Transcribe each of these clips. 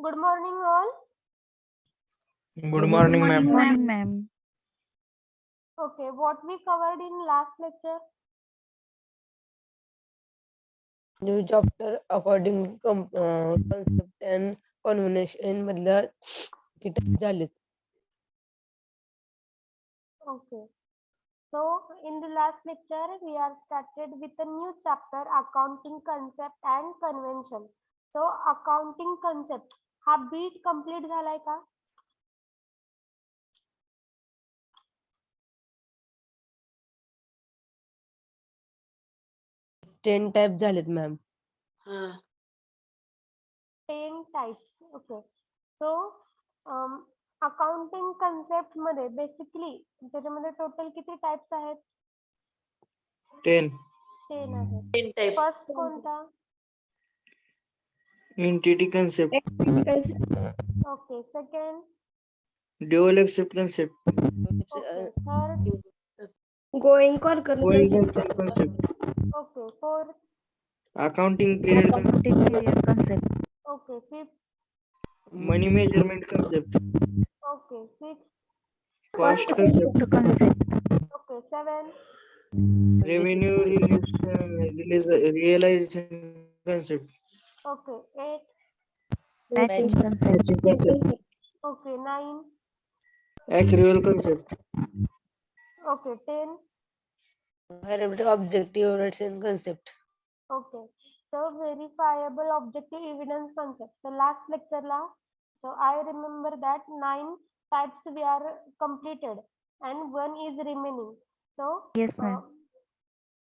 Good morning, all. Good morning, ma'am. Morning, ma'am. Okay, what we covered in last lecture? New chapter according concept and convention मधल्या किती झालेत. Okay. So, in the last lecture, we are started with a new chapter, accounting concept and convention. So, accounting concept हा bit complete झालाय का? Ten type झालेत ma'am. 10 types. Okay. So, accounting concept मध्ये basically त्याच्यामध्ये total किती types आहेत? 10. 10 आहेत. First कोणता? Entity concept. Okay. Second. Dual accept concept. Okay. Third. Going concern Coincident concept. Okay. Fourth. Accounting period concept. Period concept. Okay. Fifth. Money measurement concept. Okay. Sixth. Cost concept. Concept. Okay. Seven. Revenue realization concept. Okay. Eight. Matching concept. Matching concept. Okay. Nine. Accrual concept. Okay. 10. objective rates and concept. Okay. So verifiable objective evidence concept. So last lecture la. So I remember that 9 types we are completed and 1 is remaining. So Yes, ma'am.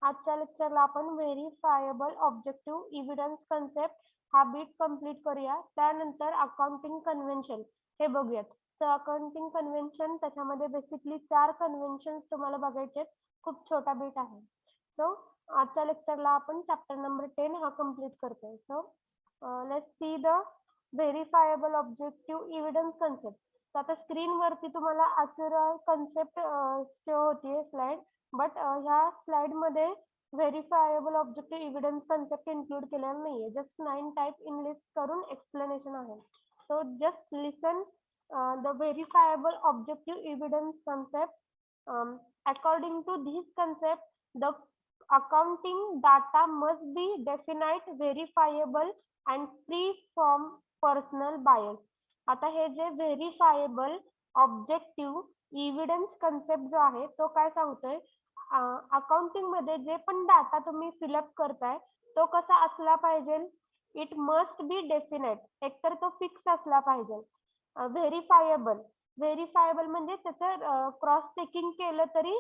आजच्या लेक्चरला आपण व्हेरिफायबल objective evidence concept हा bit complete करूया. त्यानंतर accounting convention हे बघूयात. So accounting convention त्याच्यामध्ये basically 4 convention तुम्हाला बघायचे. खूप छोटा बीट आहे. सो आजच्या लेक्चरला आपण चॅप्टर नंबर 10 हा कंप्लीट करतोय. So let's see the verifiable objective evidence concept. तर आता स्क्रीन वरती तुम्हाला अक्युरेट कन्सेप्ट शो होतीये स्लाइड. बट ह्या स्लाइड मध्ये verifiable objective evidence concept include केलेला नाहीये. जस्ट 9 टाइप इन लिस्ट करून एक्सप्लेनेशन आहे. So just listen the verifiable objective evidence concept. According to this concept, the accounting data must be definite, verifiable and free from personal bias. आता हे जे व्हेरिफायबल objective evidence concept जो आहे तो काय सांगतोय, अकाउंटिंग मध्ये जे पण डाटा तुम्ही फिलअप करताय तो कसा असला पाहिजे. It must be definite. एकतर तो फिक्स असला पाहिजे. व्हेरिफायबल म्हणजे त्याचं क्रॉस चेकिंग केलं तरी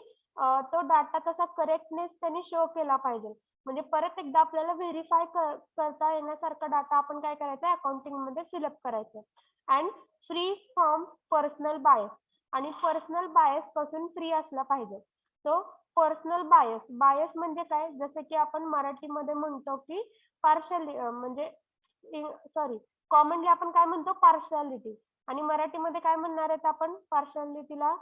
तो डाटा तसा करेक्टनेस त्यांनी शो केला पाहिजे. म्हणजे परत एकदा आपल्याला व्हेरीफाय करता येण्यासारखा डाटा आपण काय करायचं, अकाउंटिंग मध्ये फिलअप करायचं. And free from personal bias. आणि पर्सनल बायस पासून फ्री असला पाहिजे. सो पर्सनल बायस म्हणजे काय, जसं की आपण मराठीमध्ये म्हणतो की पार्शली म्हणजे कॉमनली आपण काय म्हणतो, पार्शालिटी. आणि मराठीमध्ये काय म्हणणार आहेत आपण पार्शालिटीला,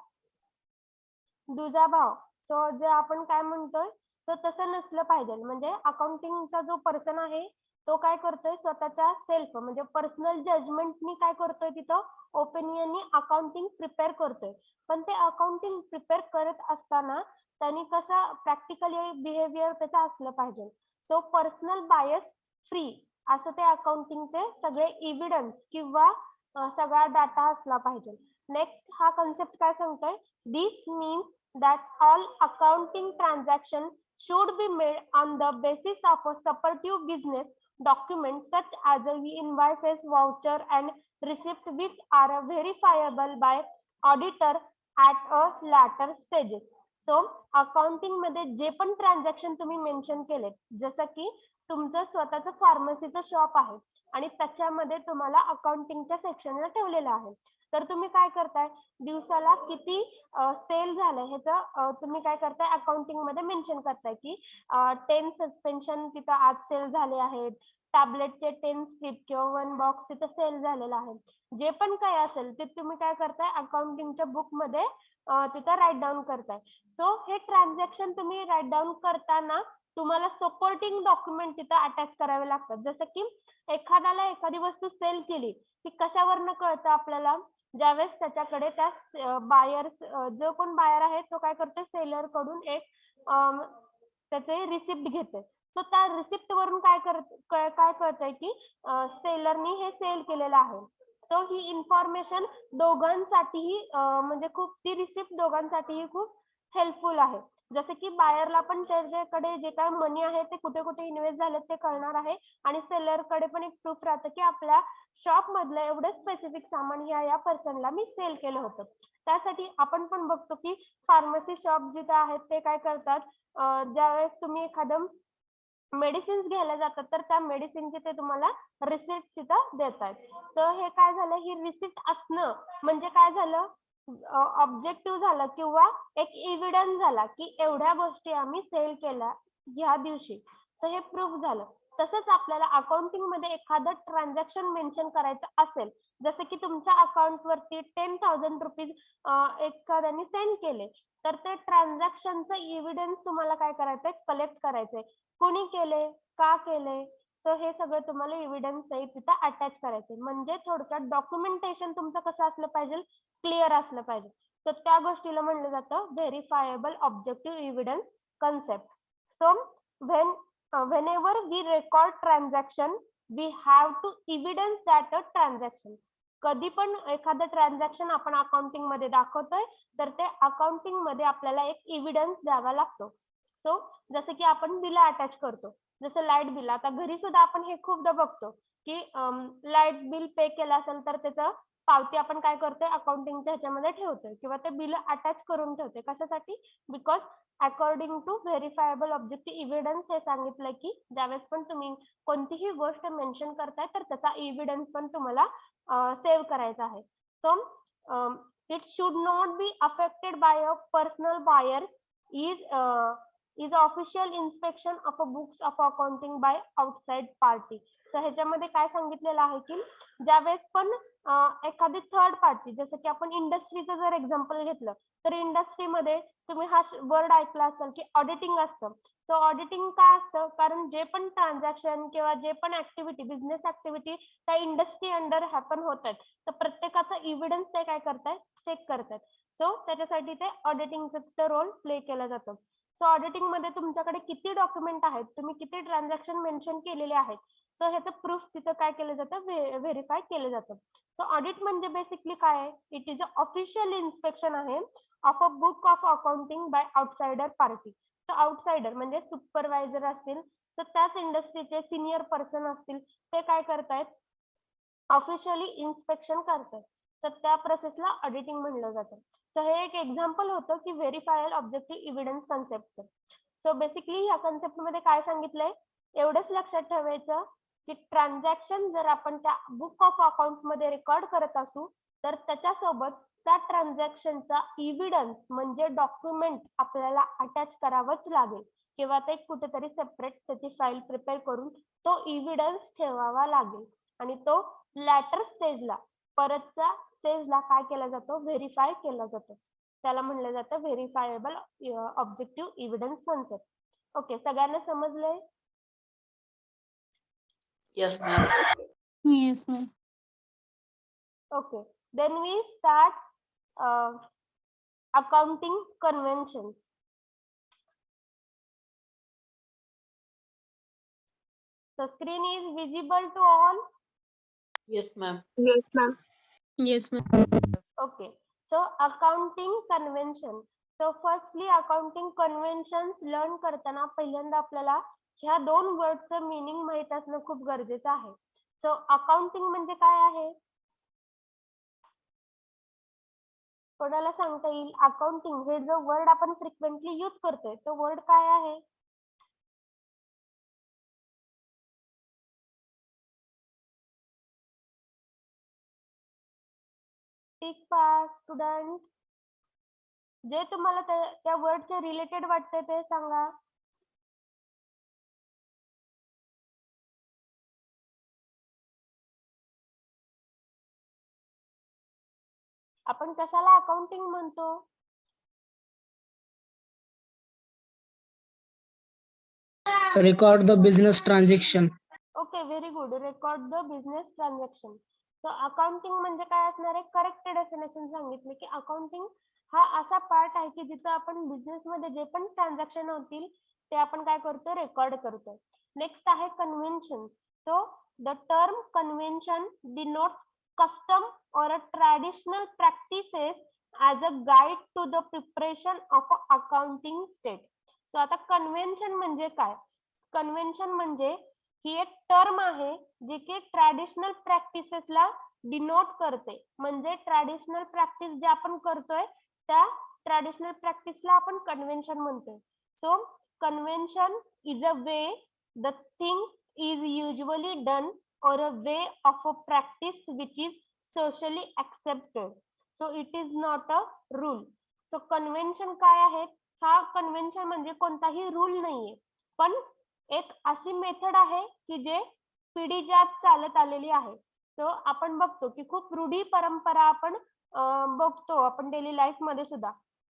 दुजाभाव. सो जे आपण काय म्हणतोय तो तसं नसलं पाहिजे. म्हणजे अकाउंटिंगचा जो पर्सन आहे तो काय करतोय, स्वतःच्या सेल्फ म्हणजे पर्सनल जजमेंटनी काय करतोय, तिथं ओपिनियननी अकाउंटिंग प्रिपेअर करतोय. पण ते अकाउंटिंग प्रिपेअर करत असताना त्यांनी कसं प्रॅक्टिकली बिहेवियर त्याचं असलं पाहिजे. सो पर्सनल बायस फ्री असं ते अकाउंटिंगचे सगळे इव्हिडन्स किंवा सगळा डाटा असला पाहिजे. नेक्स्ट हा कन्सेप्ट काय सांगतोय, दिस means that all accounting transactions should be made on the basis of a supportive business document such as invoices, voucher and receipt which are verifiable by auditor at a later stages. So accounting मध्ये जे पण transaction तुम्ही mention केले, जसं की तुमचं स्वतःचं फार्मसीचं shop आहे आणि त्याच्यामध्ये तुम्हाला अकाउंटिंगच्या सेक्शनला ठेवलेलं आहे. तर तुम्ही काय करताय, दिवसाला किती सेल झालं ह्याचं तुम्ही काय करताय, अकाउंटिंग मध्ये मेन्शन करताय की 10 सस्पेन्शन तिथं आज सेल झाले आहेत, टॅबलेटचे 10 स्ट्रिप किंवा 1 बॉक्स तिथं सेल झालेला आहे. जे पण काय असेल ते तुम्ही काय करताय, अकाउंटिंगच्या बुक मध्ये तिथं राईट डाऊन करताय. सो हे ट्रान्झॅक्शन तुम्ही राईट डाऊन करताना तुम्हाला सपोर्टिंग डॉक्युमेंट तिथं अटॅच करावे लागतात. जसं की एखाद्याला एखादी वस्तू सेल केली ती कशावरनं कळतं आपल्याला, ज्यावेळेस त्याच्याकडे त्या बायर जो कोण बायर आहे तो काय करतो, सेलर कडून एक त्याचे रिसिप्ट घेतोय. सो त्या रिसिप्ट वरून काय कळतंय की सेलरनी हे सेल केलेलं आहे. सो ही इन्फॉर्मेशन दोघांसाठीही म्हणजे खूप ती रिसिप्ट दोघांसाठीही खूप हेल्पफुल आहे. जसं की बायरला पण त्याच्याकडे जे काही मनी आहे ते कुठे कुठे इन्व्हेस्ट झाले ते कळणार आहे आणि सेलरकडे पण एक प्रूफ राहतं की आपल्या शॉप मधलं एवढं स्पेसिफिक सामान या पर्सनला मी सेल केलं होतं. त्यासाठी आपण पण बघतो की फार्मसी शॉप जिथे आहेत ते काय करतात, ज्यावेळेस तुम्ही एखादं मेडिसिन्स घ्यायला जातात तर त्या मेडिसिनचे ते तुम्हाला रिसिप्ट तिथं देतात. तर हे काय झालं, ही रिसिप्ट असणं म्हणजे काय झालं, ऑब्जेक्टिव्ह झालं किंवा एक एव्हिडन्स झाला की एवढ्या गोष्टी आम्ही सेल केल्या ह्या दिवशी. तर हे प्रूफ झालं. तसंच आपल्याला अकाउंटिंग मध्ये एखादं ट्रान्झॅक्शन मेन्शन करायचं असेल, जसं की तुमच्या अकाउंट वरती 10,000 रुपीज एखाद्याने सेंड केले, तर ते ट्रान्झॅक्शनचं एव्हिडन्स तुम्हाला काय करायचंय, कलेक्ट करायचंय. कोणी केले, का केले, तर हे सगळं तुम्हाला एव्हिडन्स सहित तिथं अटॅच करायचंय. म्हणजे थोडक्यात डॉक्युमेंटेशन तुमचं कसं असलं पाहिजे, क्लिअर असलं पाहिजे. तर त्या गोष्टीला म्हणलं जातं verifiable objective evidence concept. So whenever we record transaction, we have to evidence that a transaction. कधी पण एखादं ट्रान्झॅक्शन आपण अकाउंटिंग मध्ये दाखवतोय तर ते अकाउंटिंग मध्ये आपल्याला एक एव्हिडन्स द्यावा लागतो. सो जसं की आपण बिल अटॅच करतो, जसं लाईट बिल. आता घरी सुद्धा आपण हे खूपदा बघतो की लाईट बिल पे केलं असेल तर त्याचं पावती आपण काय करतोय, अकाउंटिंगच्या ह्याच्यामध्ये ठेवतोय किंवा ते बिल अटॅच करून ठेवतोय. कशासाठी, because according to verifiable objective evidence हे सांगितलंय की ज्यावेळेस पण तुम्ही कोणतीही गोष्ट मेन्शन करताय तर त्याचा एव्हिडन्स पण तुम्हाला सेव्ह करायचा आहे. So it should not be affected by a personal buyer is is official inspection of a books of accounting by outside party. तर ह्याच्यामध्ये काय सांगितलेलं आहे की ज्यावेळेस पण एखादी थर्ड पार्टी, जसं की आपण इंडस्ट्रीचं जर एक्झाम्पल घेतलं तर इंडस्ट्रीमध्ये तुम्ही हा वर्ड ऐकला असेल की ऑडिटिंग असतं. सो ऑडिटिंग काय असतं, कारण जे पण ट्रान्झॅक्शन किंवा जे पण ऍक्टिव्हिटी, बिझनेस ऍक्टिव्हिटी त्या इंडस्ट्री अंडर हॅपन होत आहेत, तर प्रत्येकाचा एव्हिडन्स ते काय करतायत, चेक करतात. सो त्याच्यासाठी ते ऑडिटिंगचा रोल प्ले केला जातो. सो ऑडिटिंग मध्ये तुमच्याकडे किती डॉक्युमेंट आहेत, तुम्ही किती ट्रान्झॅक्शन मेन्शन केलेले आहेत, सो ह्याचं प्रूफ तिथं काय केलं जातं, व्हेरीफाय केलं जातं. सो ऑडिट म्हणजे बेसिकली काय आहे, it is a official inspection आहे of a book of accounting by outsider party. तर आउटसाइडर म्हणजे सुपरवायझर असतील, तर त्याच इंडस्ट्रीचे सिनियर पर्सन असतील, ते काय करतायत, ऑफिशियली इन्स्पेक्शन करतात. तर त्या प्रोसेसला ऑडिटिंग म्हणलं जातं. सो हे एक एक्झाम्पल होतं की व्हेरिफायल ऑब्जेक्टिव्ह एव्हिडन्स कन्सेप्टचं. सो बेसिकली ह्या कन्सेप्ट मध्ये काय सांगितलंय, एवढंच लक्षात ठेवायचं की ट्रान्झॅक्शन जर आपण त्या बुक ऑफ अकाउंट मध्ये रेकॉर्ड करत असू तर त्याच्यासोबत त्या ट्रान्झॅक्शनचा एव्हिडन्स म्हणजे डॉक्युमेंट आपल्याला अटॅच करावंच लागेल किंवा ते कुठेतरी सेपरेट त्याची फाईल प्रिपेअर करून तो एव्हिडन्स ठेवावा लागेल. आणि तो लॅटर स्टेजला, परतच्या स्टेजला काय केला जातो, व्हेरीफाय केला जातो. त्याला म्हणलं जातं verifiable objective evidence concept. Okay, सगळ्यांना समजलंय? Yes, ma'am. Yes, ma'am. Okay, then we start accounting conventions. The screen is visible to all. Yes, ma'am. Yes, ma'am. Yes, ma'am. Okay, so accounting convention. So firstly accounting conventions learn करताना पहिल्यांदा आपल्याला ह्या दोन वर्डचं meaning माहित असणं खूप गरजेचं आहे. सो अकाउंटिंग म्हणजे काय आहे, कोणाला सांगता येईल? अकाउंटिंग हे जो वर्ड आपण फ्रिक्वेंटली यूज करतोय तो वर्ड काय आहे? टिक पास स्टुडंट, जे तुम्हाला त्या वर्डच्या रिलेटेड वाटतंय ते सांगा. आपण कशाला अकाउंटिंग म्हणतो? Record the business transaction. Okay, very good. Record the business transaction. So accounting म्हणजे काय असणार आहे? करेक्ट डेफिनेशन सांगितले की अकाउंटिंग हा असा पार्ट आहे की जिथं आपण बिझनेस मध्ये जे पण ट्रान्झॅक्शन होतील ते आपण काय करतो? रेकॉर्ड करतो. नेक्स्ट आहे convention. So the term convention denotes custom or a traditional practices as a guide to the preparation of a accounting state. So आता कन्व्हेन्शन म्हणजे काय? कन्व्हेन्शन म्हणजे ही एक टर्म आहे जी की ट्रॅडिशनल प्रॅक्टिसेसला डिनोट करते. म्हणजे ट्रॅडिशनल प्रॅक्टिस जे आपण करतोय त्या ट्रॅडिशनल प्रॅक्टिसला आपण कन्व्हेन्शन म्हणतोय. So convention is a way the thing is usually done or a way of a practice which is socially accepted. So it is not a rule. So convention काय आहे? हा convention म्हणजे कोणताही rule नाहीये, पण एक अशी मेथड आहे की जे पिढीजात चालत आलेली आहे. सो आपण बघतो की खूप रूढी परंपरा आपण बघतो आपण डेली लाईफ मध्ये सुद्धा.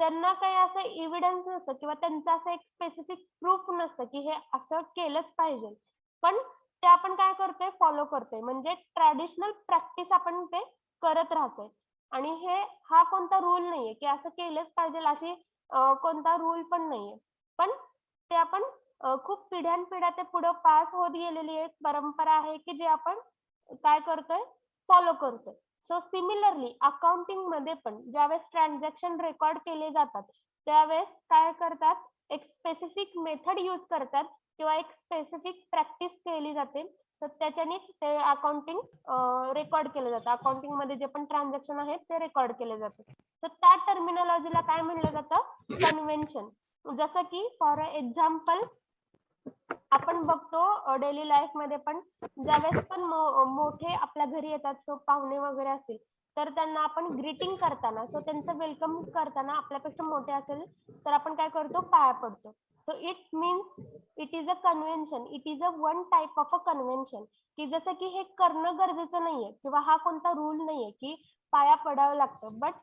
त्यांना काही असं एव्हिडन्स नसतं किंवा त्यांचं असं एक स्पेसिफिक प्रूफ नसतं की हे असं केलंच पाहिजे, पण ते आपण काय करतोय? फॉलो करतोय. म्हणजे ट्रॅडिशनल प्रॅक्टिस आपण ते करत राहतोय. आणि हा कोणता रूल नाहीये की असं केलंच पाहिजे, अशी कोणता रूल पण नाहीये, पण ते आपण खूप पिढ्यानपिढ्या ते पुढे पास होत गेलेली एक परंपरा आहे की जे आपण काय करतोय? फॉलो करतोय. सो सिमिलरली अकाउंटिंग मध्ये पण ज्यावेळेस ट्रान्झॅक्शन रेकॉर्ड केले जातात त्यावेळेस काय करतात? एक स्पेसिफिक मेथड यूज करतात किंवा एक स्पेसिफिक प्रॅक्टिस केली जाते, तर त्याच्यानेच ते अकाउंटिंग रेकॉर्ड केलं जातं. अकाउंटिंग मध्ये जे पण ट्रान्झॅक्शन आहेत ते रेकॉर्ड केले जातात. तर त्या टर्मिनॉलॉजीला काय म्हणलं जातं? कन्व्हेन्शन. जसं की फॉर एक्झाम्पल आपण बघतो डेली लाईफ मध्ये पण ज्यावेळेस पण मोठे आपल्या घरी येतात, सो पाहुणे वगैरे असतील तर त्यांना आपण ग्रीटिंग करताना, सो त्यांचं वेलकम करताना आपल्यापेक्षा मोठे असेल तर आपण काय करतो? पाया पडतो. So it means it is a convention. It is a one type of a convention. की जसं की हे करणं गरजेचं नाहीये किंवा हा कोणता रूल नाहीये की पाया पडावं लागतं, बट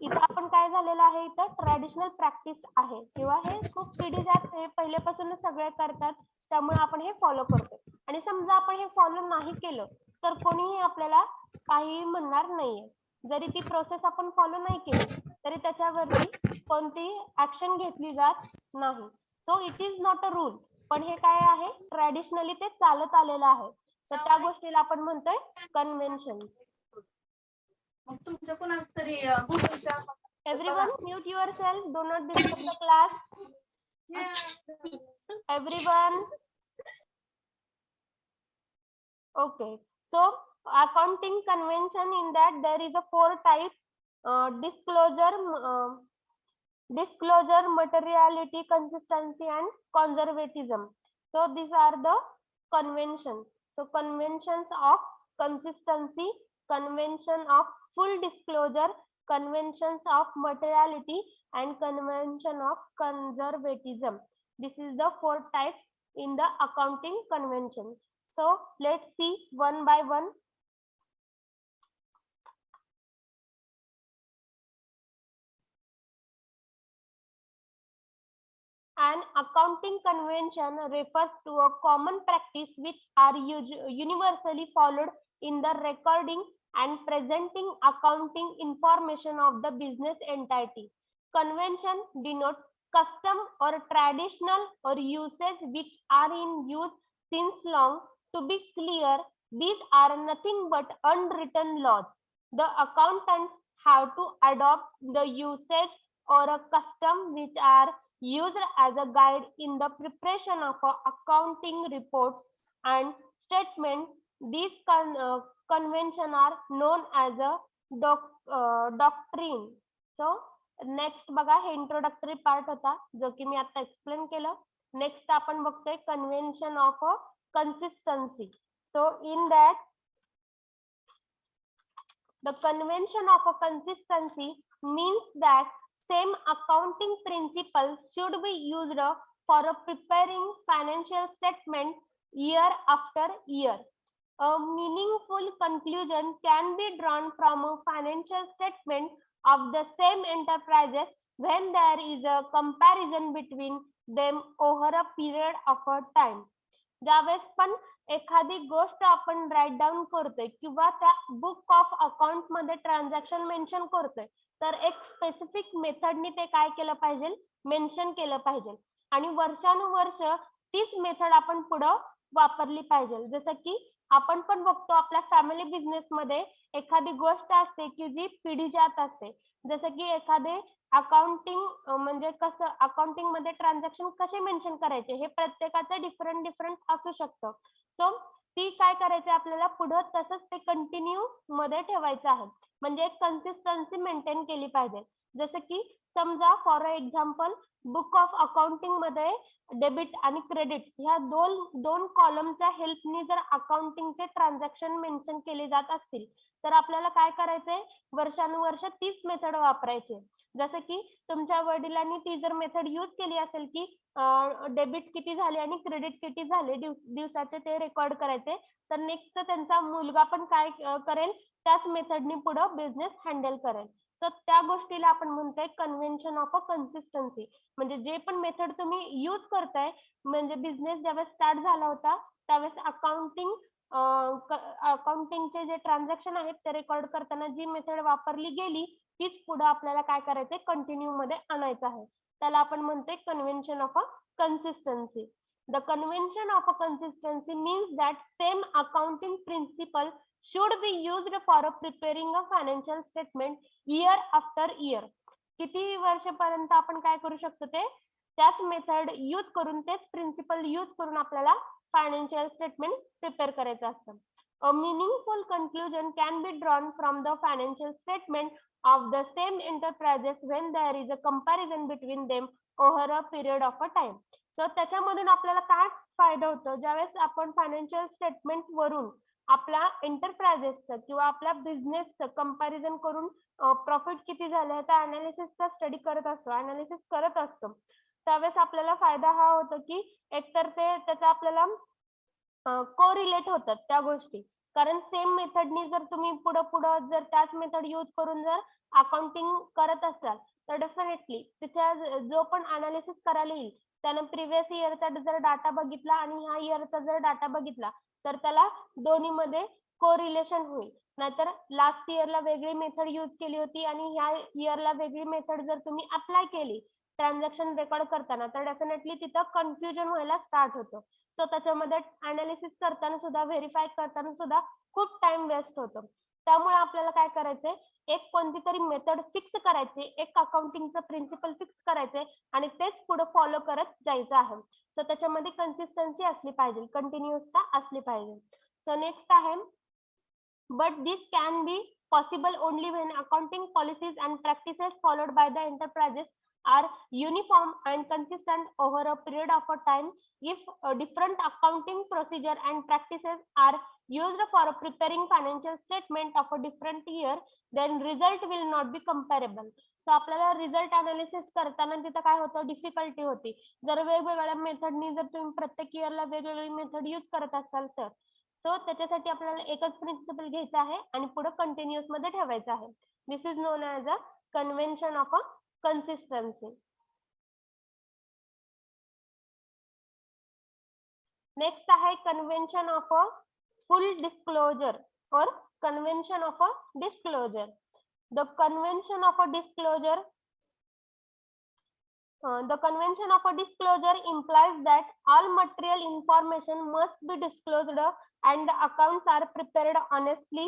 इथं आपण काय झालेलं आहे? इथं ट्रॅडिशनल प्रॅक्टिस आहे किंवा हे खूप पिढीजात हे पहिल्यापासूनच सगळे करतात, त्यामुळे आपण हे फॉलो करतो. आणि समजा आपण हे फॉलो नाही केलं तर कोणीही आपल्याला काही म्हणणार नाहीये. जरी ती प्रोसेस आपण फॉलो नाही केली तरी त्याच्यावरती कोणतीही ऍक्शन घेतली जात नाही. So it is not a rule, पण हे काय आहे? ट्रॅडिशनली ते चालत आलेलं आहे, तर त्या गोष्टीला आपण म्हणतोय कन्व्हेन्शन. मग तुमच्या कोणाच तरी गुगलच्या everyone mute yourself, do not disturb the class. Everyone. Okay. So accounting convention, in that there is a 4 types: disclosure, materiality, consistency, and conservatism. So these are the conventions. So conventions of consistency, convention of full disclosure, conventions of materiality, and convention of conservatism. This is the 4 types in the accounting convention. So let's see one by one. An accounting convention refers to a common practice which are universally followed in the recording and presenting accounting information of the business entity. Convention denote custom or traditional or usage which are in use since long. To be clear, these are nothing but unwritten laws. The accountants have to adopt the usage or a custom which are used as a guide in the preparation of accounting reports and statements. These conventions are known as a doctrine. So next बघा, हे introductory part होता जो की मी आता explain केलं. Next आपण बघतोय convention of consistency. So in that the convention of consistency means that same accounting principles should be used for preparing financial statement year after year. A meaningful conclusion can be drawn from a financial statement of the same enterprises when there is a comparison between them over a period of a time. ज्यावेळेस पण एखादी गोष्ट आपण right down करतोय किंवा त्या book of account मध्ये transaction mention करतोय, तर एक स्पेसिफिक मेथडनी ते काय केलं पाहिजे, मेन्शन केलं पाहिजे. आणि वर्षानुवर्ष तीच मेथड आपण पुढं वापरली पाहिजे. जसं की आपण पण बघतो आपल्या फॅमिली बिझनेस मध्ये एखादी गोष्ट असते की जी पिढी जात असते. जसं की एखादे अकाउंटिंग म्हणजे कसं अकाउंटिंग मध्ये ट्रान्झॅक्शन कसे मेन्शन करायचे हे प्रत्येकाचं डिफरंट असू शकतं. सो ती काय करायचे आपल्याला पुढं तसंच ते कंटिन्यू मध्ये ठेवायचं आहे. म्हणजे एक कन्सिस्टन्सी मेंटेन केली पाहिजे. जसं की समजा for example book of accounting मध्ये डेबिट आणि क्रेडिट ह्या दोन कॉलमच्या हेल्पनी जर अकाउंटिंगचे ट्रान्झॅक्शन मेन्शन केले जात असतील, तर आपल्याला काय करायचंय, वर्षानुवर्ष तीच मेथड वापरायची. जसं की तुमच्या वडिलांनी ती जर मेथड यूज केली असेल की डेबिट किती झाले आणि क्रेडिट किती झाले दिवसाचे ते रेकॉर्ड करायचे, तर नेक्स्ट त्यांचा मुलगा पण काय करेल, त्याच मेथडनी पुढे बिझनेस हँडल करेल. तर त्या गोष्टीला आपण म्हणतोय कन्व्हेन्शन ऑफ अ कन्सिस्टन्सी. म्हणजे जे पण मेथड तुम्ही यूज करताय, म्हणजे बिझनेस ज्यावेळेस स्टार्ट झाला होता त्यावेळेस अकाउंटिंगचे जे ट्रान्झॅक्शन आहेत ते रेकॉर्ड करताना जी मेथड वापरली गेली तीच पुढे आपल्याला काय करायचंय, कंटिन्यू मध्ये आणायचं आहे. त्याला आपण म्हणतोय convention of a consistency. The convention of a consistency means that same accounting principle should be used for preparing a financial statement year after year. किती वर्षापर्यंत आपण काय करू शकतो, ते त्याच मेथड यूज करून तेच प्रिन्सिपल यूज करून आपल्याला फायनान्शियल स्टेटमेंट प्रिपेअर करायचं असतं. A meaningful conclusion can be drawn from the financial statement of the same enterprises when there is a comparison between them over a period of a time. तर त्याच्यामधून आपल्याला काय फायदा होतो, ज्यावेळेस आपण फायनान्शियल स्टेटमेंट वरून आपल्या एंटरप्राइजेसचं किंवा आपल्या बिझनेसचं कंपॅरिझन करून प्रॉफिट किती झालं ह्याचा अनालिसिसचा स्टडी करत असतो, अनालिसिस करत असतो, त्यावेळेस आपल्याला फायदा हा होतो की एकतर ते त्याचा आपल्याला कोरिलेट होतात त्या गोष्टी. कारण सेम मेथडनी जर तुम्ही पुढं जर त्याच मेथड यूज करून जर अकाउंटिंग करत असाल, तर डेफिनेटली तिथे जो पण अनालिसिस करायला येईल त्यानं प्रिव्हियस इयरचा जर डाटा बघितला आणि ह्या इयरचा जर डाटा बघितला, तर त्याला दोन्हीमध्ये कोरिलेशन होईल. नाहीतर लास्ट इयरला वेगळी मेथड यूज केली होती आणि ह्या इयरला वेगळी मेथड जर तुम्ही अप्लाय केली ट्रान्झॅक्शन रेकॉर्ड करताना, तर डेफिनेटली तिथं कन्फ्युजन व्हायला स्टार्ट होतं. सो त्याच्यामध्ये अनालिसिस करताना सुद्धा, व्हेरीफाय करताना सुद्धा खूप टाइम वेस्ट होतो. त्यामुळे आपल्याला काय करायचंय, एक कोणती तरी मेथड फिक्स करायची, एक अकाउंटिंगचं प्रिन्सिपल फिक्स करायचंय आणि तेच पुढे फॉलो करत जायचं आहे. सो त्याच्यामध्ये कन्सिस्टन्सी असली पाहिजे, कंटिन्युअसता असली पाहिजे. सो नेक्स्ट आहे, but this can be possible only when accounting policies and practices followed by the enterprises are uniform and consistent over a period of a time. If different accounting procedure and practices are used for preparing financial statement of a different year, then result will not be comparable. So आपल्याला result analysis करताना तिथं काय होतं, difficulty होती. जर वेगवेगळ्या मेथडनी जर तुम्ही प्रत्येक इयरला वेगवेगळी मेथड यूज करत असाल तर. सो त्याच्यासाठी आपल्याला एकच प्रिन्सिपल घ्यायचा आहे आणि पुढे कंटिन्युअस मध्ये ठेवायचं आहे. This is known as a convention of a consistency. Next आहे convention of a full disclosure or convention of a disclosure. The convention of a disclosure implies that all material information must be disclosed and the accounts are prepared honestly.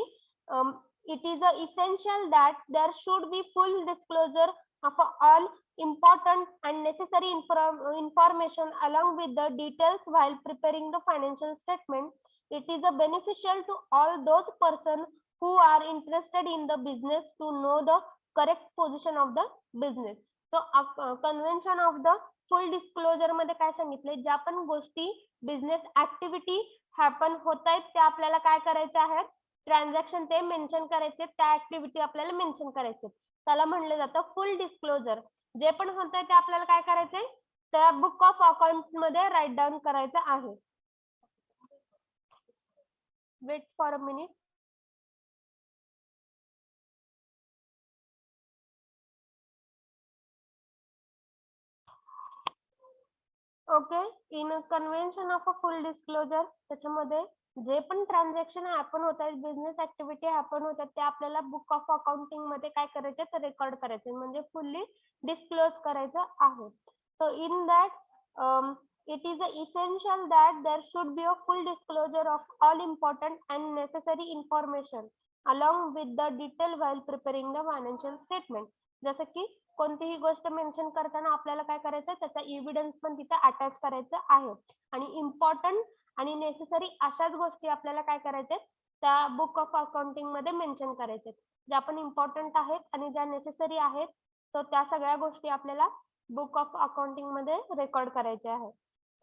It is essential that there should be full disclosure of all important and necessary information along with the details while preparing the financial statement. It is beneficial to all those persons who are interested in the business to know the correct position of the business. So convention of the full disclosure मध्ये काय सांगितलंय, ज्या पण गोष्टी business activity happen होत आहेत त्या आपल्याला काय करायचं आहे, ट्रान्झॅक्शन ते मेन्शन करायचे, त्या ऍक्टिव्हिटी आपल्याला मेन्शन करायचे. त्याला म्हणलं जातं फुल डिस्क्लोजर. जे पण होतंय ते आपल्याला काय करायचंय, त्या बुक ऑफ अकाउंट मध्ये राईट डाऊन करायचं आहे. Wait for a minute. Okay, in convention of a full disclosure त्याच्यामध्ये जे पण ट्रान्झॅक्शन हॅपन होत आहेत, बिझनेस ऍक्टिव्हिटी हॅपन होत आहेत, ते आपल्याला बुक ऑफ अकाउंटिंग मध्ये काय करायचे, तर रेकॉर्ड करायचे, म्हणजे फुल्ली डिस्क्लोज करायचं आहे. So in that it is essential that there should be a full disclosure of all important and necessary information along with the detail while preparing the financial statement. जसं की कोणतीही गोष्ट mention करताना आपल्याला काय करायचं, त्याचा एव्हिडन्स पण तिथे अटॅच करायचं आहे. आणि इम्पॉर्टंट आणि नेसेसरी अशाच गोष्टी आपल्याला काय करायच्या, त्या बुक ऑफ अकाउंटिंग मध्ये मेन्शन करायचे, ज्या पण इम्पॉर्टंट आहेत आणि ज्या नेसेसरी आहेत. सो त्या सगळ्या गोष्टी आपल्याला बुक ऑफ अकाउंटिंग मध्ये रेकॉर्ड करायच्या आहेत.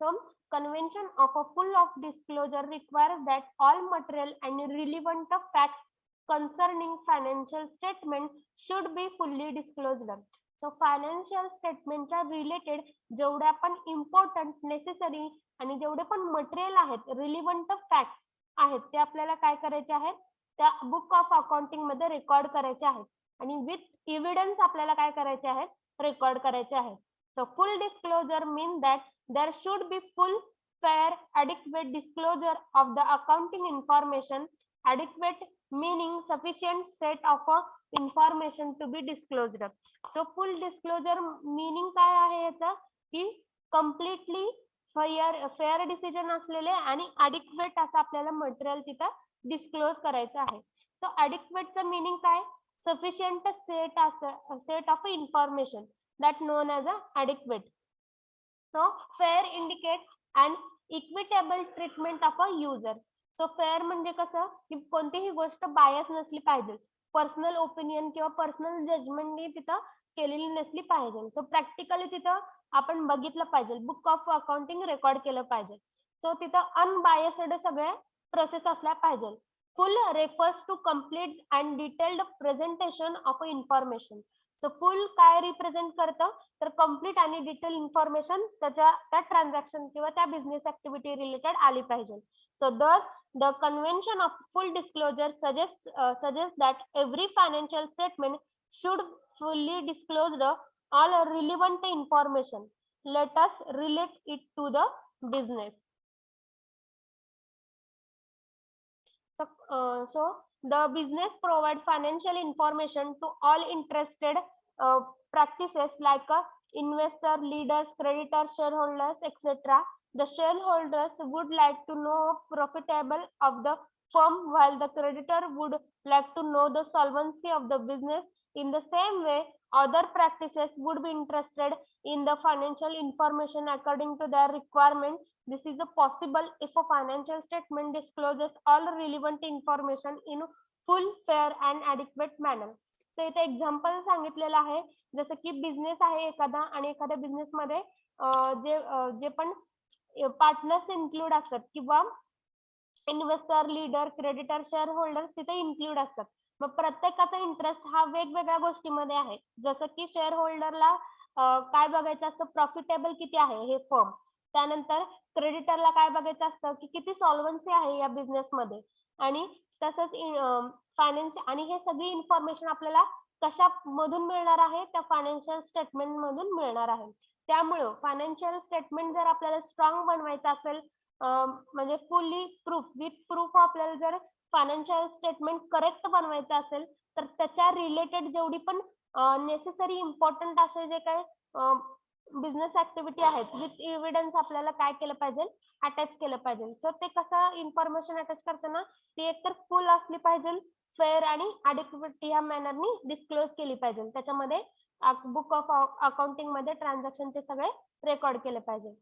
So, convention of a full of disclosure requires that all material and relevant facts concerning financial statement should be fully disclosed. So, financial statement च्या related जेवढ्या पण important, necessary आणि जेवढे पण material आहेत, relevant facts आहेत, ते आपल्याला काय करायचे आहेत, त्या बुक ऑफ अकाउंटिंग मध्ये रेकॉर्ड करायचे आहेत. आणि विथ एव्हिडन्स आपल्याला काय करायचे आहेत, रेकॉर्ड करायचे आहेत. So, full disclosure means that there should be full, fair, adequate disclosure of the accounting information. Adequate meaning sufficient set of information to be disclosed. So full disclosure meaning काय आहे याचं, की completely fair decision असलेले आणि adequate असं आपल्याला material तिथं disclose करायचं आहे. सो adequate चं meaning काय, sufficient set of information that known as adequate. So fair indicates an equitable treatment of a user. So fair म्हणजे कसं, की कोणतीही गोष्ट बायस नसली पाहिजे, पर्सनल ओपिनियन किंवा पर्सनल जजमेंटनी तिथं केलेली नसली पाहिजे. सो प्रॅक्टिकली तिथं आपण बघितलं पाहिजे, बुक ऑफ अकाउंटिंग रेकॉर्ड केलं पाहिजे. सो तिथं अनबायस्ड सगळे प्रोसेस असल्या पाहिजे. Full refers to complete and detailed presentation of information. So full काय रिप्रेझेंट करतं, तर कम्प्लीट आणि डिटेल इन्फॉर्मेशन त्या ट्रान्झॅक्शन किंवा त्या बिझनेस ऍक्टिव्हिटी रिलेटेड आली पाहिजे. सो दस the convention of full disclosure suggests that every financial statement should fully disclose all relevant information. Let us relate it to the business. So the business provide financial information to all interested practices like investor, leaders, creditors, shareholders, etc. The shareholders would like to know profitable of the firm, while the creditor would like to know the solvency of the business. In the same way, other practices would be interested in the financial information according to their requirement. This is possible if a financial statement discloses all relevant information in full, fair and adequate manner. So इथे example सांगितलेलं आहे, जसं की business आहे एखादा आणि एखाद्या business मध्ये जे पण पार्टनर्स इन्क्लूड असतात किंवा investor, leader, creditor, share holder तिथे इन्क्लूड असतात. मग प्रत्येकाचा इंटरेस्ट हा वेगवेगळ्या गोष्टीमध्ये आहे. जसं की शेअर होल्डरला काय बघायचं असतं, प्रॉफिटेबल किती आहे हे फर्म. त्यानंतर क्रेडिटरला काय बघायचं असतं, की किती सॉल्व्हन्सी आहे या बिझनेस मध्ये. आणि तसंच फायनान्स, आणि हे सगळी इन्फॉर्मेशन आपल्याला कशा मधून मिळणार आहे, त्या फायनान्शियल स्टेटमेंट मधून मिळणार आहे. त्यामुळे फायनान्शियल स्टेटमेंट जर आपल्याला स्ट्रॉंग बनवायचं असेल, म्हणजे फुल्ली प्रूफ विथ प्रूफ आपल्याला जर फायनान्शियल स्टेटमेंट करेक्ट बनवायचं असेल, तर त्याच्या रिलेटेड जेवढी पण नेसेसरी इम्पॉर्टंट असे जे काही बिझनेस ऍक्टिव्हिटी आहेत विथ एव्हिडन्स आपल्याला काय केलं पाहिजे, अटॅच केलं पाहिजे. तर ते कसं इन्फॉर्मेशन अटॅच करताना ती एकतर फुल असली पाहिजे, फेअर आणि अॅडिक्वेट या मॅनरनी डिस्क्लोज केली पाहिजे. त्याच्यामध्ये बुक ऑफ अकाउंटिंग मध्ये ट्रान्झॅक्शनचे सगळे रेकॉर्ड केले पाहिजे.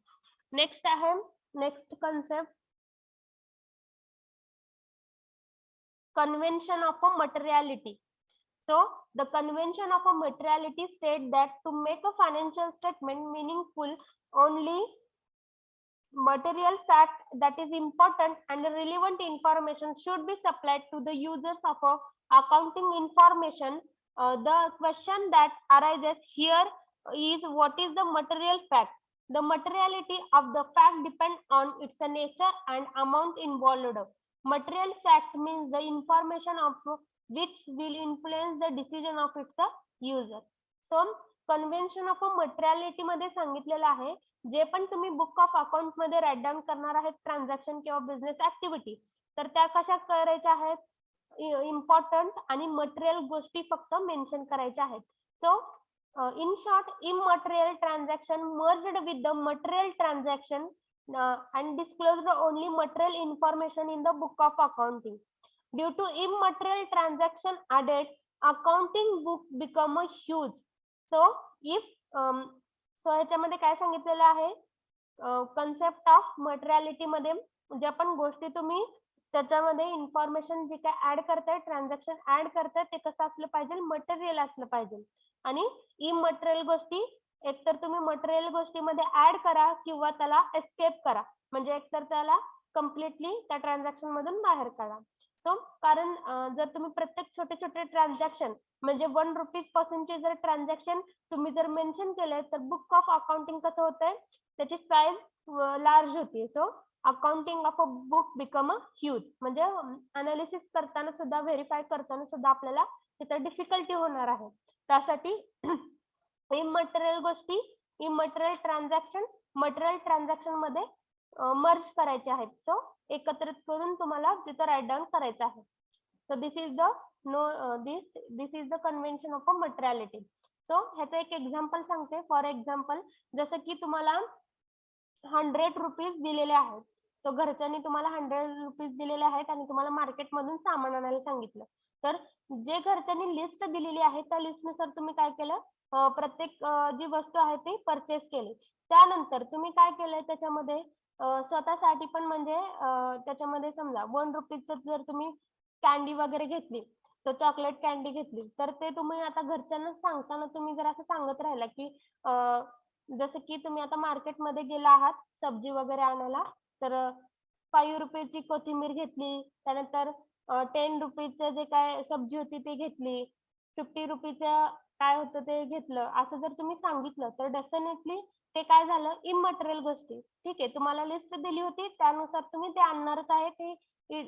नेक्स्ट आहे, next concept, convention of a materiality. So the convention of a materiality state that to make a financial statement meaningful, only material fact that is important and relevant information should be supplied to the users of a accounting information. The question that arises here is, what is the material fact? The materiality of the fact depends on its nature and amount involved. Material fact means the information of which will influence the decision of its user. So convention of materiality मध्ये सांगितलेलं आहे, जे पण तुम्ही book of account मध्ये write down करणार आहेत transaction किंवा बिझनेस ऍक्टिव्हिटी, तर त्या कशा करायच्या आहेत, इम्पॉर्टंट आणि मटेरियल गोष्टी फक्त मेन्शन करायच्या आहेत. So in short, immaterial transaction merged with the material transaction and disclosed only material information in the book of accounting. Due to immaterial transaction added, accounting book become a huge. So if so ह्याच्यामध्ये काय सांगितलेलं आहे, concept of materiality मध्ये ज्या पण गोष्टी तुम्ही त्याच्यामध्ये इन्फॉर्मेशन जे काय ऍड करताय, ट्रान्झॅक्शन ऍड करताय, ते कसं असलं पाहिजे, मटेरियल असलं पाहिजे. आणि इमटेरियल गोष्टी एकतर तुम्ही मटेरियल गोष्टीमध्ये ऍड करा किंवा त्याला एस्केप करा, म्हणजे एकतर त्याला कम्प्लिटली त्या ट्रान्झॅक्शन मधून बाहेर काढा. सो कारण जर तुम्ही प्रत्येक छोटे छोटे ट्रान्झॅक्शन म्हणजे 1 रुपीज पासूनचे जर ट्रान्झॅक्शन तुम्ही जर मेन्शन केले, तर बुक ऑफ अकाउंटिंग कसं होतंय, त्याची साईज लार्ज होती. So accounting of a book become a huge, म्हणजे अनालिसिस करताना सुद्धा, व्हेरीफाय करताना सुद्धा आपल्याला तिथं डिफिकल्टी होणार आहे. त्यासाठी इमटेरियल गोष्टी, इमटेरियल ट्रान्झॅक्शन मटेरियल ट्रान्झॅक्शन मध्ये मर्ज करायचे आहेत. सो एकत्रित करून तुम्हाला तिथं राईट डाऊन करायचं आहे. So this is the convention of a materiality. So ह्याचं एक एक्झाम्पल सांगते. फॉर एक्झाम्पल, जसं की तुम्हाला 100 रुपीज दिलेले आहेत. सो घरच्यांनी तुम्हाला 100 रुपीज दिलेले आहेत आणि तुम्हाला मार्केटमधून सामान आणायला सांगितलं. तर जे घरच्यांनी लिस्ट दिलेली आहे त्या लिस्टनुसार तुम्ही काय केलं, प्रत्येक जी वस्तू आहे ती परचेस केली. त्यानंतर तुम्ही काय केलंय त्याच्यामध्ये, स्वतःसाठी पण म्हणजे त्याच्यामध्ये समजा 1 रुपीजचं जर तुम्ही कॅन्डी वगैरे घेतली, तर चॉकलेट कॅन्डी घेतली, तर ते तुम्ही आता घरच्यांना सांगताना तुम्ही जर असं सांगत राहिला की जसं की तुम्ही आता मार्केटमध्ये गेला आहात सब्जी वगैरे आणायला, तर 5 रुपयाची कोथिंबीर घेतली, त्यानंतर 10 रुपीजचं जे काय सब्जी होती ते घेतली, 50 रुपीचं काय होतं ते घेतलं, असं जर तुम्ही सांगितलं तर डेफिनेटली ते काय झालं, इमटेरियल गोष्टी. ठीक आहे, तुम्हाला लिस्ट दिली होती त्यानुसार तुम्ही ते आणणारच आहे, ते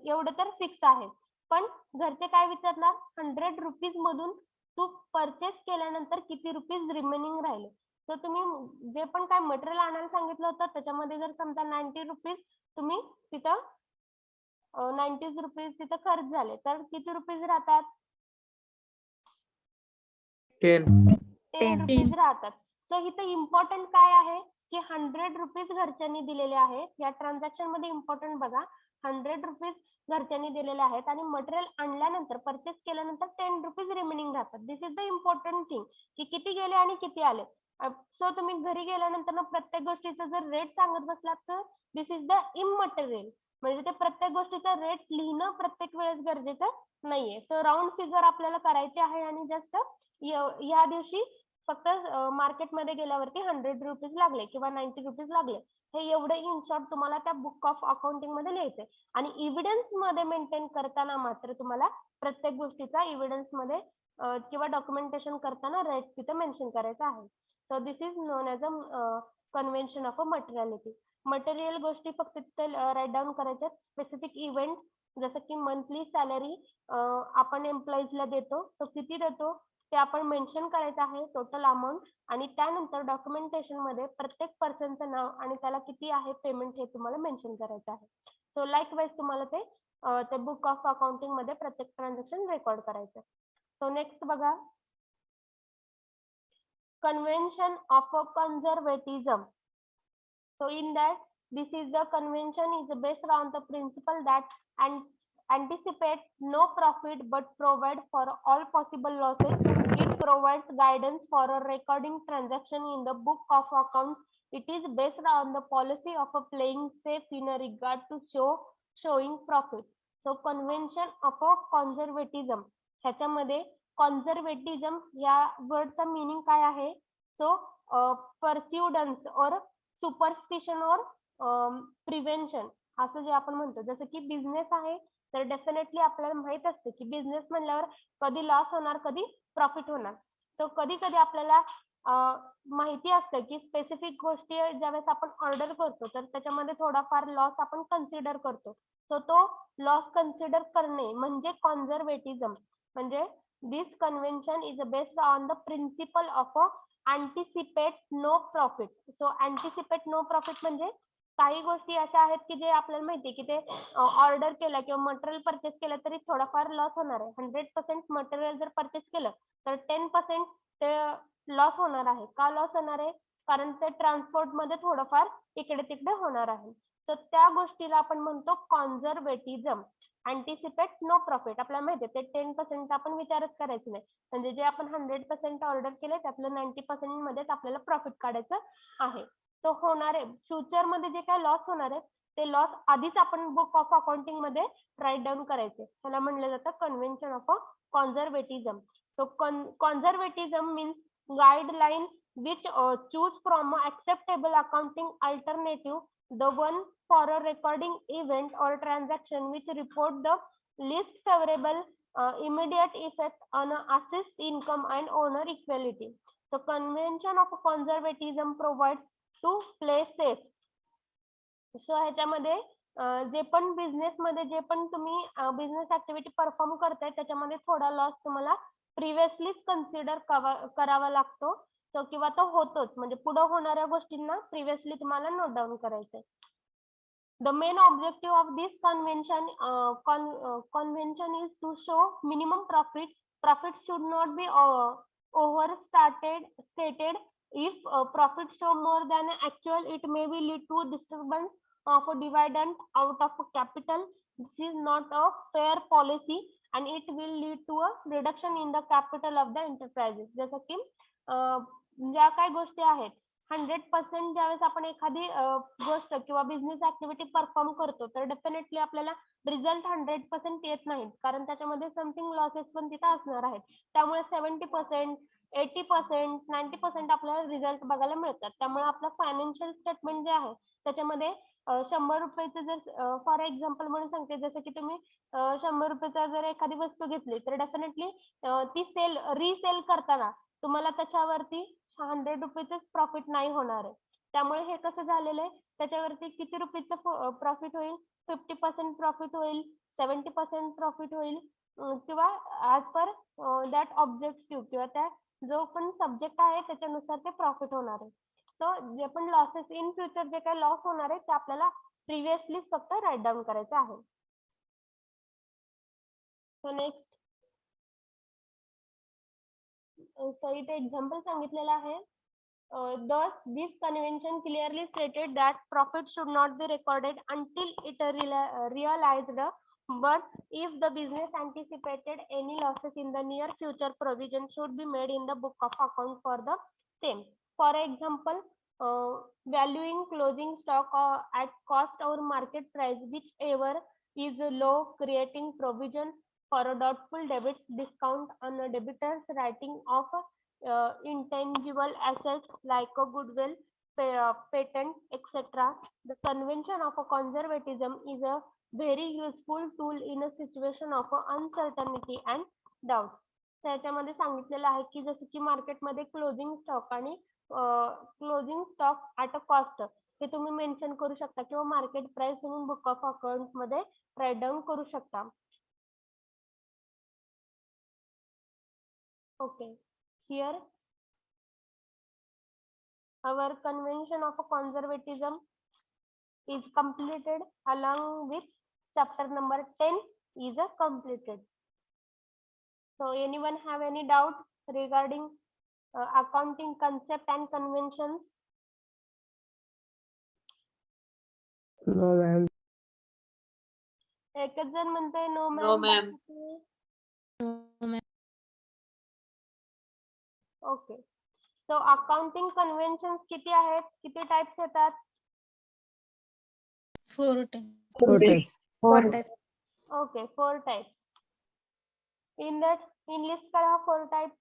एवढं तर फिक्स आहे. पण घरचे काय विचारणार, 100 रुपीज मधून तू परचेस केल्यानंतर किती रुपीज रिमेनिंग राहिले. तर तुम्ही जे पण काय मटेरियल आणायला सांगितलं होतं त्याच्यामध्ये जर समजा 90 रुपीज तुम्ही तिथं 90 रुपीज तिथं खर्च झाले, तर किती रुपीज राहतात, 10 रुपीज राहतात. सो इथं इम्पॉर्टंट काय आहे की 100 रुपीज घरच्यांनी दिलेले आहेत. या ट्रान्झॅक्शन मध्ये इम्पॉर्टंट बघा, 100 रुपीज घरच्यांनी दिलेले आहेत आणि मटेरियल आणल्यानंतर परचेस केल्यानंतर 10 रुपीज रिमेनिंग राहतात. दिस इज द इम्पॉर्टंट थिंग की किती गेले आणि किती आले. सो तुम्ही घरी गेल्यानंतर प्रत्येक गोष्टीचा जर रेट सांगत बसलात तर दिस इज द इमटेरियल, म्हणजे ते प्रत्येक गोष्टीचा रेट लिहिणं प्रत्येक वेळेस गरजेचं नाहीये. सो राऊंड फिगर आपल्याला करायचे आहे आणि जस्ट या दिवशी फक्त मार्केटमध्ये गेल्यावरती 100 रुपीज लागले किंवा 90 रुपीज लागले, हे एवढं इन शॉर्ट तुम्हाला त्या बुक ऑफ अकाउंटिंग मध्ये लिहायचंय. आणि इव्हिडन्स मध्ये मेंटेन करताना मात्र तुम्हाला प्रत्येक गोष्टीचा इव्हिडन्स मध्ये किंवा डॉक्युमेंटेशन करताना रेट तिथे मेन्शन करायचा आहे. So this is non as a convention of a materiality. Material गोष्टी फक्त तिथे राईट डाऊन करायच्या. स्पेसिफिक इव्हेंट जसं की मंथली सॅलरी आपण एम्प्लॉईजला देतो, सो किती देतो ते आपण मेन्शन करायचं आहे, टोटल अमाऊंट. आणि त्यानंतर डॉक्युमेंटेशन मध्ये प्रत्येक पर्सनचं नाव आणि त्याला किती आहे पेमेंट हे तुम्हाला मेन्शन करायचं आहे. सो लाईक वाईज तुम्हाला ते बुक ऑफ अकाउंटिंग मध्ये प्रत्येक ट्रान्झॅक्शन रेकॉर्ड करायचं. सो नेक्स्ट बघा, convention of a conservatism. So in that, this is the convention is based on the principle that anticipate no profit but provide for all possible losses. It provides guidance for a recording transaction in the book of accounts. It is based on the policy of a playing safe in a regard to showing profit. So convention of a conservatism, ह्याच्यामध्ये कॉन्झर्वेटिझम या वर्डचा meaning काय आहे. So परस्युडन्स और superstition और prevention असं जे आपण म्हणतो. जसं की बिझनेस आहे तर डेफिनेटली आपल्याला माहित असते की बिझनेस म्हणल्यावर कधी लॉस होणार कधी प्रॉफिट होणार. सो कधी कधी आपल्याला माहिती असतं की स्पेसिफिक गोष्टी ज्यावेळेस आपण ऑर्डर करतो तर त्याच्यामध्ये थोडाफार लॉस आपण कन्सिडर करतो. सो तो लॉस कन्सिडर करणे म्हणजे कॉन्झर्वेटिझम. म्हणजे This convention is based on the principle of anticipate no profit. So anticipate no profit म्हणजे काही गोष्टी अशा आहेत की जे आपल्याला माहिती आहे की ते ऑर्डर केलं किंवा मटेरियल परचेस केलं तरी थोडाफार लॉस होणार आहे. 100% मटेरियल जर परचेस केलं तर 10% ते लॉस होणार आहे. का लॉस होणार आहे? कारण ते ट्रान्सपोर्ट मध्ये थोडंफार इकडे तिकडे होणार आहे. तर त्या गोष्टीला आपण म्हणतो कॉन्झर्वेटिझम. Anticipate no profit. आपल्याला माहिती आहे ते 10% आपण विचारच करायचं नाही. म्हणजे जे आपण 100% ऑर्डर केले त्यातलं 90% मध्येच आपल्याला प्रॉफिट काढायचं आहे. तो होणार आहे फ्युचर मध्ये जे काय लॉस होणार आहे ते लॉस आधीच आपण बुक ऑफ अकाउंटिंग मध्ये राईट डाऊन करायचे. त्याला म्हणलं जातं convention of conservatism. So conservatism means guideline which choose from a acceptable accounting alternative, the one for a recording event or transaction which report the least favorable immediate effect on assessed income and owner equality. So convention of conservatism provides to play safe. So ह्याच्यामध्ये जे पण business मध्ये जे पण तुम्ही business activity perform करताय त्याच्यामध्ये थोडा लॉस तुम्हाला प्रिव्हियसलीच कन्सिडर करावा लागतो. सो किंवा तो होतोच म्हणजे पुढे होणाऱ्या गोष्टींना प्रिव्हियसली तुम्हाला नोट डाऊन करायचंय. The main objective of this convention is to show minimum profit. Profit should not be stated. If profit show more than actual, it may be lead to disturbance of a dividend out of capital. This is not a fair policy and it will lead to a reduction in the capital of the enterprises. जसं की ज्या काही गोष्टी आहेत 100% ज्यावेळेस आपण एखादी गोष्ट किंवा बिझनेस ऍक्टिव्हिटी परफॉर्म करतो तर डेफिनेटली आपल्याला रिझल्ट 100% येत नाहीत कारण त्याच्यामध्ये समथिंग लॉसेस पण तिथे असणार आहेत. त्यामुळे 70%, 80%, 90% आपल्याला रिझल्ट बघायला मिळतात. त्यामुळे आपलं फायनान्शियल स्टेटमेंट जे आहे त्याच्यामध्ये 100 रुपयाचं जर फॉर एक्झाम्पल म्हणून सांगते जसं की तुम्ही 100 रुपयाचा जर एखादी वस्तू घेतली तर डेफिनेटली ती रिसेल करताना तुम्हाला त्याच्यावरती 100 रुपयाचंच प्रॉफिट नाही होणार आहे. त्यामुळे हे कसं झालेलं आहे त्याच्यावरती किती रुपयाचं प्रॉफिट होईल? 50% प्रॉफिट होईल, 70% प्रॉफिट होईल किंवा ऍज पर दॅट ऑब्जेक्टिव्ह किंवा त्या जो पण सब्जेक्ट आहे त्याच्यानुसार ते प्रॉफिट होणार आहे. सो जे पण लॉसेस इन फ्युचर जे काही लॉस होणार आहे ते आपल्याला प्रिव्हियसलीच फक्त राईट डाऊन करायचं आहे. सो नेक्स्ट सो इथे एक्झाम्पल सांगितलेलं आहे. Thus, this convention clearly stated that profit should not be recorded until it realized. But if the business anticipated any losses in the near future, provision should be made in the book of account for the same. For example, valuing closing stock at cost or market price, whichever is low, creating provision for a doubtful debits discount on a debitor's writing off intangible assets like a goodwill, patent, etc. The convention of a conservatism is a very useful tool in a situation of uncertainty and doubts. त्याच्यामध्ये सांगितलेलं आहे की जसं की मार्केटमध्ये closing stock आणि closing stock at a cost हे तुम्ही मेन्शन करू शकता किंवा मार्केट प्राइस तुम्ही बुक ऑफ अकाउंट मध्ये राईट डाऊन करू शकता. Okay, here our convention of conservatism is completed along with chapter number 10 is completed. So anyone have any doubt regarding accounting concept and conventions? No, ma'am. एकच जण म्हणतोय no No, ma'am. ma'am. Okay, so accounting conventions किती आहेत? किती types येतात? 4 type. Okay, 4 types. In that, in list करा 4 types.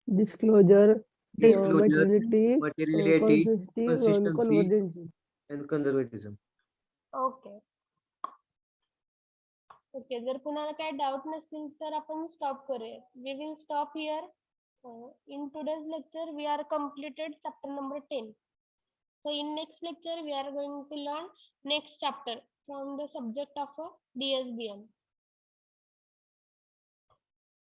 Disclosure, Disclosure, materiality, materiality, consistency, and consistency, convergency. and conservatism. Okay okay, जर कुणाला काय डाऊट नसतील तर आपण स्टॉप करूया. We will stop here. In today's lecture, we are completed chapter number 10. So in next lecture, we are going to learn next chapter. from the subject of a DSBM.